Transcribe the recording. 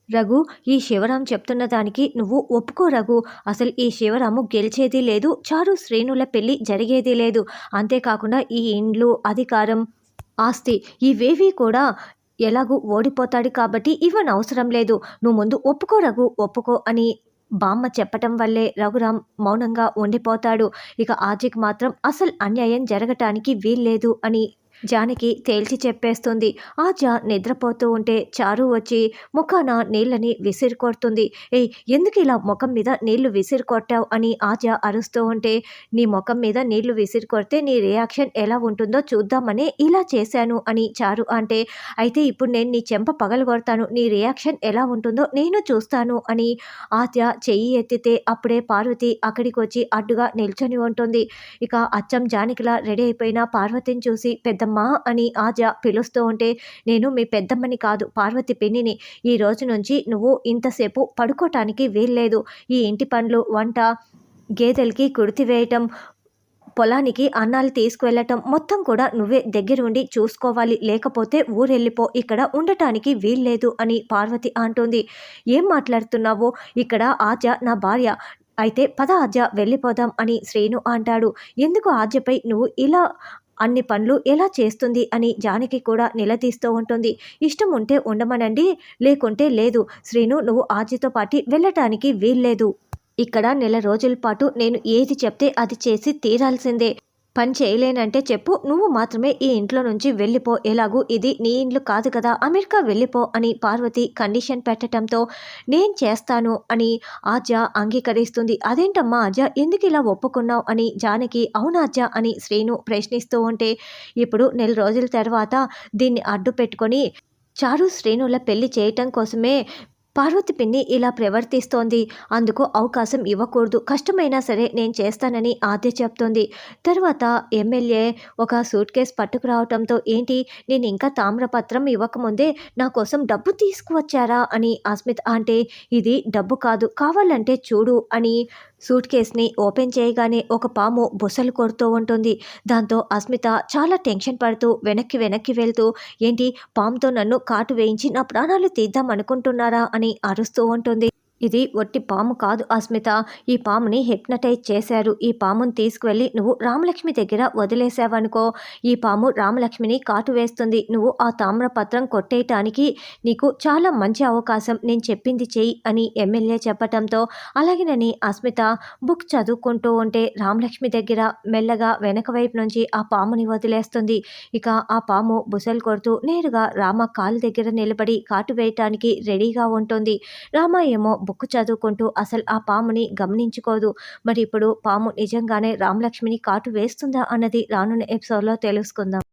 రఘు, ఈ శివరాం చెప్తున్న దానికి నువ్వు ఒప్పుకో రఘు. అసలు ఈ శివరాము గెలిచేది లేదు, చారు శ్రేణుల పెళ్లి జరిగేది లేదు. అంతేకాకుండా ఈ ఇండ్లు, అధికారం, ఆస్తి ఇవేవి కూడా ఎలాగూ ఓడిపోతాడు కాబట్టి ఇవ్వనవసరం లేదు. నువ్వు ముందు ఒప్పుకో రఘు, ఒప్పుకో అని బామ్మ చెప్పటం వల్లే రఘురాం మౌనంగా ఉండిపోతాడు. ఇక ఆర్జీకి మాత్రం అసలు అన్యాయం జరగటానికి వీల్లేదు అని జానకి తేల్చి చెప్పేస్తుంది. ఆజ నిద్రపోతూ ఉంటే చారు వచ్చి ముఖాన నీళ్ళని విసిరి కొడుతుంది. ఏయ్, ఎందుకు ఇలా ముఖం మీద నీళ్లు విసిరి కొట్టావు అని ఆజ అరుస్తూ ఉంటే, నీ ముఖం మీద నీళ్లు విసిరి కొడితే నీ రియాక్షన్ ఎలా ఉంటుందో చూద్దామని ఇలా చేశాను అని చారు అంటే, అయితే ఇప్పుడు నేను నీ చెంప పగలగొడతాను, నీ రియాక్షన్ ఎలా ఉంటుందో నేను చూస్తాను అని ఆద్య చెయ్యి ఎత్తితే అప్పుడే పార్వతి అక్కడికి వచ్చి అడ్డుగా నిల్చొని ఉంటుంది. ఇక అచ్చం జానకిలా రెడీ అయిపోయిన పార్వతిని చూసి పెద్దమ్మా అని ఆజ పిలుస్తూ ఉంటే, నేను మీ పెద్దమ్మని కాదు, పార్వతి పిన్నిని. ఈ రోజు నుంచి నువ్వు ఇంతసేపు పడుకోవటానికి వీల్లేదు. ఈ ఇంటి పనులు, వంట, గేదెలకి కుడితి వేయటం, పొలానికి అన్నాలు తీసుకువెళ్ళటం మొత్తం కూడా నువ్వే దగ్గరుండి చూసుకోవాలి, లేకపోతే ఊరెళ్ళిపో, ఇక్కడ ఉండటానికి వీల్లేదు అని పార్వతి అంటుంది. ఏం మాట్లాడుతున్నావో, ఇక్కడ ఆజ నా భార్య, అయితే పద ఆజ వెళ్ళిపోదాం అని శ్రీను అంటాడు. ఎందుకు ఆజపై నువ్వు ఇలా అన్ని పనులు ఎలా చేస్తుంది అని జానకి కూడా నిలదీస్తూ ఉంటుంది. ఇష్టం ఉంటే ఉండమనండి, లేకుంటే లేదు. శ్రీను, నువ్వు ఆజతో పాటు వెళ్ళటానికి వీల్లేదు. ఇక్కడ నెల రోజుల పాటు నేను ఏది చెప్తే అది చేసి తీరాల్సిందే. పని చేయలేనంటే చెప్పు, నువ్వు మాత్రమే ఈ ఇంట్లో నుంచి వెళ్ళిపో, ఎలాగూ ఇది నీ ఇండ్లు కాదు కదా, అమెరికా వెళ్ళిపో అని పార్వతి కండిషన్ పెట్టడంతో నేను చేస్తాను అని ఆజ అంగీకరిస్తుంది. అదేంటమ్మా ఆజ, ఎందుకు ఇలా ఒప్పుకున్నావు అని జానకి అవునాజ అని శ్రీను ప్రశ్నిస్తూ ఉంటే, ఇప్పుడు నెల రోజుల తర్వాత దీన్ని అడ్డు పెట్టుకొని చారు శ్రీనుల పెళ్లి చేయటం కోసమే పార్వతి పిన్ని ఇలా ప్రవర్తిస్తోంది. అందుకు అవకాశం ఇవ్వకూడదు, కష్టమైనా సరే నేను చేస్తానని ఆద్య చెప్తుంది. తర్వాత ఎమ్మెల్యే ఒక సూట్ కేస్ పట్టుకురావటంతో, ఏంటి నేను ఇంకా తామ్రపత్రం ఇవ్వకముందే నా కోసం డబ్బు తీసుకువచ్చారా అని అస్మిత అంటే, ఇది డబ్బు కాదు, కావాలంటే చూడు అని సూట్ కేస్ని ఓపెన్ చేయగానే ఒక పాము బుసలు కొడుతూ ఉంటుంది. దాంతో అస్మిత చాలా టెన్షన్ పడుతూ వెనక్కి వెళ్తూ, ఏంటి పాముతో నన్ను కాటు వేయించి నా ప్రాణాలు తీద్దాం అనుకుంటున్నారా అని అరుస్తూ ఉంటుంది. ఇది ఒట్టి పాము కాదు అస్మిత, ఈ పాముని హిప్నటైజ్ చేశారు. ఈ పాముని తీసుకువెళ్ళి నువ్వు రామలక్ష్మి దగ్గర వదిలేసావనుకో, ఈ పాము రామలక్ష్మిని కాటు వేస్తుంది. నువ్వు ఆ తామ్రపత్రం కొట్టేయటానికి నీకు చాలా మంచి అవకాశం, నేను చెప్పింది చెయ్యి అని ఎమ్మెల్యే చెప్పటంతో అలాగేనని అస్మిత బుక్ చదువుకుంటూ ఉంటే రామలక్ష్మి దగ్గర మెల్లగా వెనక వైపు నుంచి ఆ పాముని వదిలేస్తుంది. ఇక ఆ పాము బుసలు కొడుతూ నేరుగా రామ కాలు దగ్గర నిలబడి కాటు వేయటానికి రెడీగా ఉంటుంది. రామ ఏమో బుక్ చదువుకుంటూ అసలు ఆ పాముని గమనించుకోదు. మరి ఇప్పుడు పాము నిజంగానే రామలక్ష్మిని కాటు వేస్తుందా అన్నది రానున్న ఎపిసోడ్లో తెలుసుకుందాం.